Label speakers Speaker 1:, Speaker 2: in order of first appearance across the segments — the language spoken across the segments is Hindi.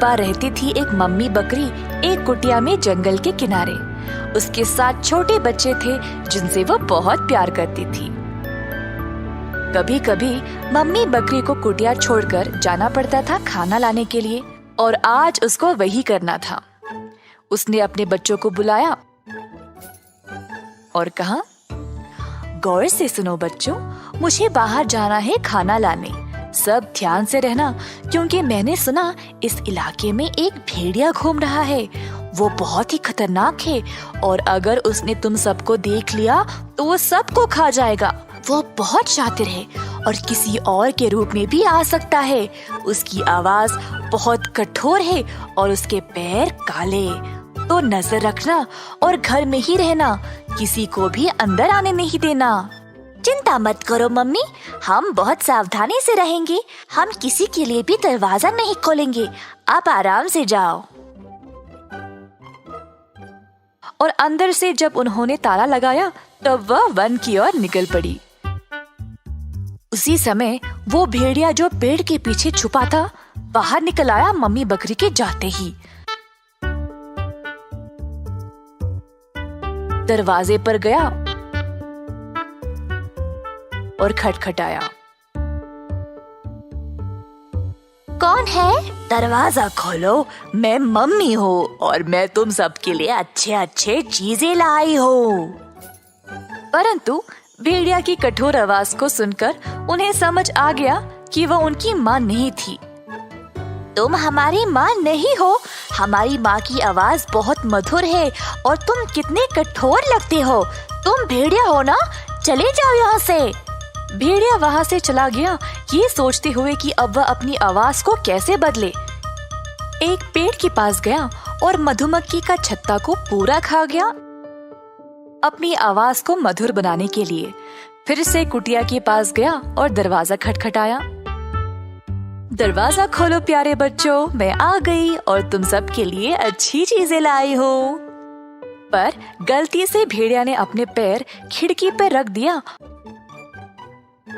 Speaker 1: बार रहती थी एक मम्मी बकरी एक कुटिया में जंगल के किनारे। उसके साथ छोटे बच्चे थे जिनसे वो बहुत प्यार करती थी। कभी कभी मम्मी बकरी को कुटिया छोड़कर जाना पड़ता था खाना लाने के लिए, और आज उसको वही करना था। उसने अपने बच्चों को बुलाया और कहा, गौर से सुनो बच्चों, मुझे बाहर जाना है खाना लाने। सब ध्यान से रहना, क्योंकि मैंने सुना इस इलाके में एक भेड़िया घूम रहा है। वो बहुत ही खतरनाक है और अगर उसने तुम सबको देख लिया तो वो सबको खा जाएगा। वो बहुत शातिर है और किसी और के रूप में भी आ सकता है। उसकी आवाज बहुत कठोर है और उसके पैर काले। तो नजर रखना और घर में ही रहना, किसी को भी अंदर आने नहीं देना। चिंता मत करो मम्मी, हम बहुत सावधानी से रहेंगे। हम किसी के लिए भी दरवाजा नहीं खोलेंगे। आप आराम से जाओ। और अंदर से जब उन्होंने ताला लगाया तब वह वन की ओर निकल पड़ी। उसी समय वो भेड़िया जो पेड़ के पीछे छुपा था बाहर निकल आया मम्मी बकरी के जाते ही। दरवाजे पर गया और खटखटाया। कौन है? दरवाजा खोलो, मैं मम्मी हूँ और मैं तुम सबके लिए अच्छे अच्छे चीजें लाई हूँ। परंतु भेड़िया की कठोर आवाज को सुनकर उन्हें समझ आ गया कि वह उनकी माँ नहीं थी। तुम हमारी माँ नहीं हो। हमारी माँ की आवाज बहुत मधुर है और तुम कितने कठोर लगते हो। तुम भेड़िया हो ना? चले जाओ यहाँ से। भेड़िया वहाँ से चला गया, ये सोचते हुए कि अब वह अपनी आवाज को कैसे बदले। एक पेड़ के पास गया और मधुमक्खी का छत्ता को पूरा खा गया अपनी आवाज को मधुर बनाने के लिए। फिर से कुटिया के पास गया और दरवाजा खटखटाया। दरवाजा खोलो प्यारे बच्चों, मैं आ गई और तुम सब के लिए अच्छी चीजें लाई हूँ। पर गलती से भेड़िया ने अपने पैर खिड़की पर रख दिया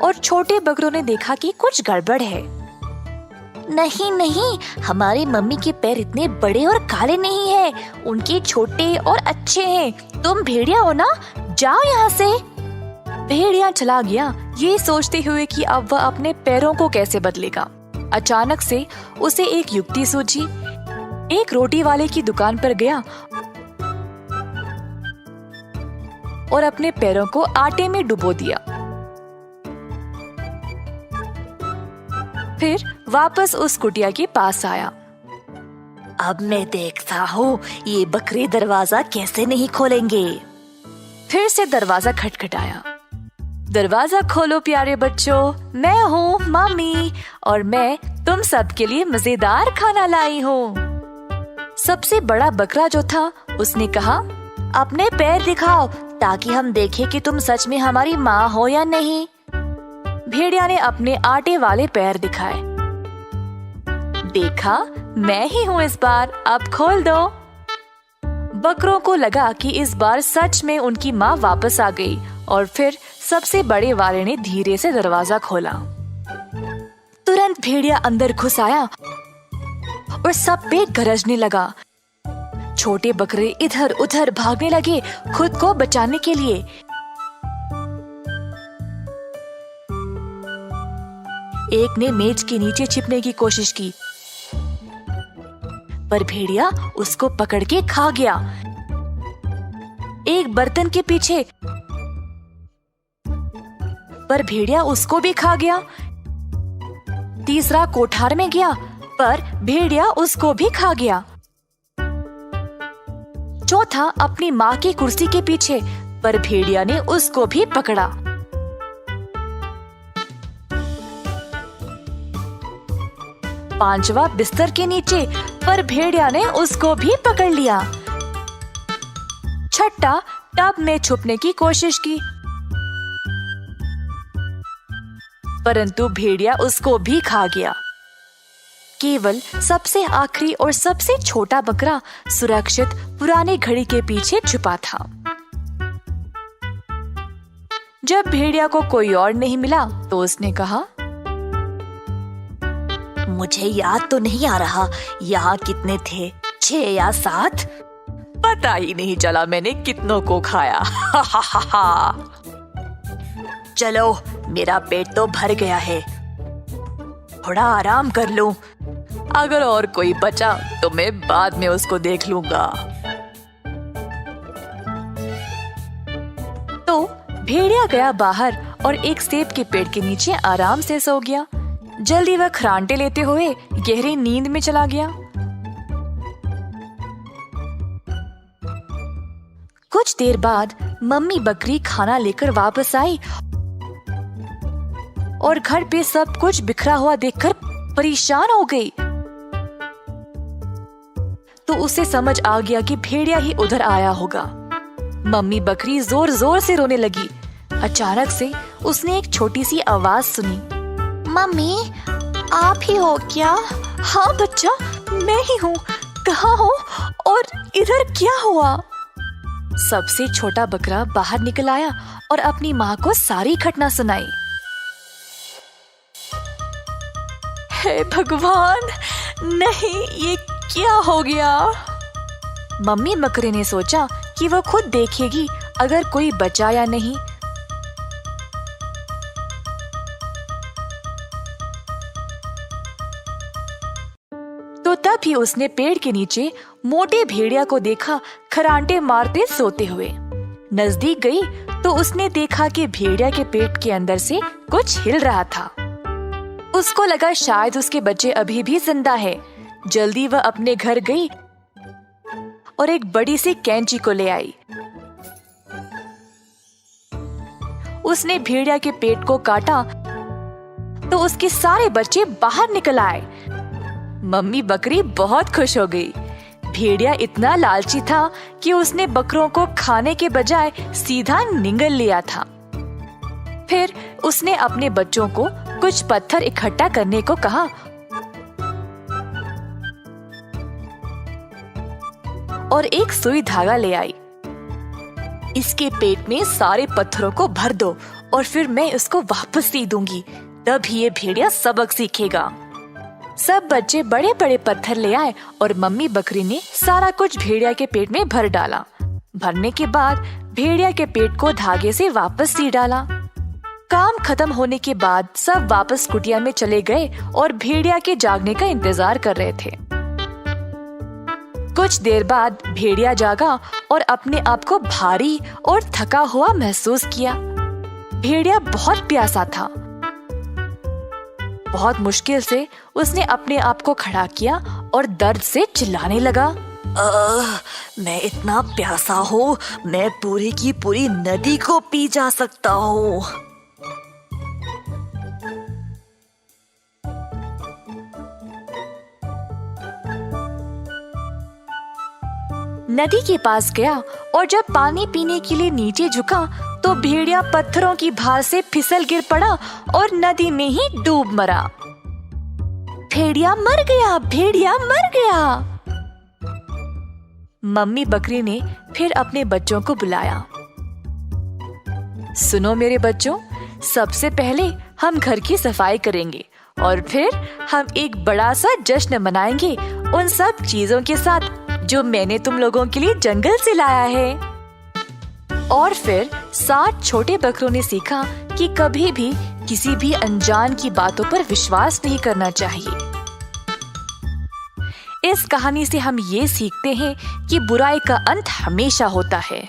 Speaker 1: और छोटे बकरों ने देखा कि कुछ गड़बड़ है। नहीं नहीं, हमारी मम्मी के पैर इतने बड़े और काले नहीं हैं। उनके छोटे और अच्छे हैं। तुम भेड़िया हो ना? जाओ यहाँ से। भेड़िया चला गया, ये सोचते हुए कि अब वह अपने पैरों को कैसे बदलेगा। अचानक से उसे एक युक्ति सूझी। एक रोटी वाले की दुकान पर गया और अपने पैरों को आटे में डुबो दिया। फिर वापस उस कुटिया के पास आया। अब मैं देखता हूँ ये बकरे दरवाजा कैसे नहीं खोलेंगे। फिर से दरवाजा खटखटाया। दरवाजा खोलो प्यारे बच्चों, मैं हूँ मम्मी और मैं तुम सब के लिए मजेदार खाना लाई हूँ। सबसे बड़ा बकरा जो था उसने कहा, अपने पैर दिखाओ ताकि हम देखें कि तुम सच में हमारी माँ हो या नहीं। भेड़िया ने अपने आटे वाले पैर दिखाए। देखा, मैं ही हूँ इस बार, अब खोल दो। बकरों को लगा कि इस बार सच में उनकी माँ वापस आ गई और फिर सबसे बड़े वाले ने धीरे से दरवाजा खोला। तुरंत भेड़िया अंदर घुस आया और सब पे गरजने लगा। छोटे बकरे इधर उधर भागने लगे खुद को बचाने के लिए। एक ने मेज के नीचे छिपने की कोशिश की, पर भेड़िया उसको पकड़ के खा गया। एक बर्तन के पीछे, पर भेड़िया उसको भी खा गया। तीसरा कोठार में गया, पर भेड़िया उसको भी खा गया। चौथा अपनी माँ की कुर्सी के पीछे, पर भेड़िया ने उसको भी पकड़ा। पांचवा बिस्तर के नीचे, पर भेड़िया ने उसको भी पकड़ लिया। छठा टब में छुपने की कोशिश की, परंतु भेड़िया उसको भी खा गया। केवल सबसे आखिरी और सबसे छोटा बकरा सुरक्षित पुराने घड़ी के पीछे छुपा था। जब भेड़िया को कोई और नहीं मिला तो उसने कहा, मुझे याद तो नहीं आ रहा यहाँ कितने थे, 6 या 7। पता ही नहीं चला मैंने कितनों को खाया। चलो मेरा पेट तो भर गया है, थोड़ा आराम कर लूं। अगर और कोई बचा तो मैं बाद में उसको देख लूंगा। तो भेड़िया गया बाहर और एक सेब के पेड़ के नीचे आराम से सो गया। जल्दी वह खरांटे लेते हुए गहरी नींद में चला गया। कुछ देर बाद मम्मी बकरी खाना लेकर वापस आई और घर पे सब कुछ बिखरा हुआ देखकर परेशान हो गई। तो उसे समझ आ गया कि भेड़िया ही उधर आया होगा। मम्मी बकरी जोर जोर से रोने लगी। अचानक से उसने एक छोटी सी आवाज सुनी। मम्मी, आप ही हो क्या? हाँ बच्चा, मैं ही हूँ। कहाँ हो और इधर क्या हुआ? सबसे छोटा बकरा बाहर निकल आया और अपनी माँ को सारी घटना सुनाई। हे भगवान, नहीं, ये क्या हो गया? मम्मी बकरी ने सोचा कि वह खुद देखेगी अगर कोई बचा या नहीं। तो तभी उसने पेड़ के नीचे मोटे भेड़िया को देखा खरांटे मारते सोते हुए। नजदीक गई तो उसने देखा कि भेड़िया के पेट के अंदर से कुछ हिल रहा था। उसको लगा शायद उसके बच्चे अभी भी जिंदा है। जल्दी वह अपने घर गई और एक बड़ी सी कैंची को ले आई। उसने भेड़िया के पेट को काटा तो उसके सारे बच्चे बाहर निकल आए। मम्मी बकरी बहुत खुश हो गई। भेड़िया इतना लालची था कि उसने बकरों को खाने के बजाय सीधा निगल लिया था। फिर उसने अपने बच्चों को कुछ पत्थर इकट्ठा करने को कहा और एक सुई धागा ले आई। इसके पेट में सारे पत्थरों को भर दो और फिर मैं उसको वापस दे दूंगी, तब ये भेड़िया सबक सीखेगा। सब बच्चे बड़े बड़े पत्थर ले आए और मम्मी बकरी ने सारा कुछ भेड़िया के पेट में भर डाला। भरने के बाद भेड़िया के पेट को धागे से वापस सी डाला। काम खत्म होने के बाद सब वापस कुटिया में चले गए और भेड़िया के जागने का इंतजार कर रहे थे। कुछ देर बाद भेड़िया जागा और अपने आप को भारी और थका हुआ महसूस किया। भेड़िया बहुत प्यासा था। बहुत मुश्किल से उसने अपने आप को खड़ा किया और दर्द से चिल्लाने लगा। मैं इतना प्यासा हूँ, मैं पूरी की पूरी नदी को पी जा सकता हूँ। नदी के पास गया और जब पानी पीने के लिए नीचे झुका तो भेड़िया पत्थरों की भार से फिसल गिर पड़ा और नदी में ही डूब मरा। भेड़िया मर गया, भेड़िया मर गया। मम्मी बकरी ने फिर अपने बच्चों को बुलाया। सुनो मेरे बच्चों, सबसे पहले हम घर की सफाई करेंगे और फिर हम एक बड़ा सा जश्न मनाएंगे उन सब चीजों के साथ जो मैंने तुम लोगों के लिए जंगल से लाया है। और फिर 7 छोटे बकरों ने सीखा कि कभी भी किसी भी अनजान की बातों पर विश्वास नहीं करना चाहिए। इस कहानी से हम ये सीखते हैं कि बुराई का अंत हमेशा होता है।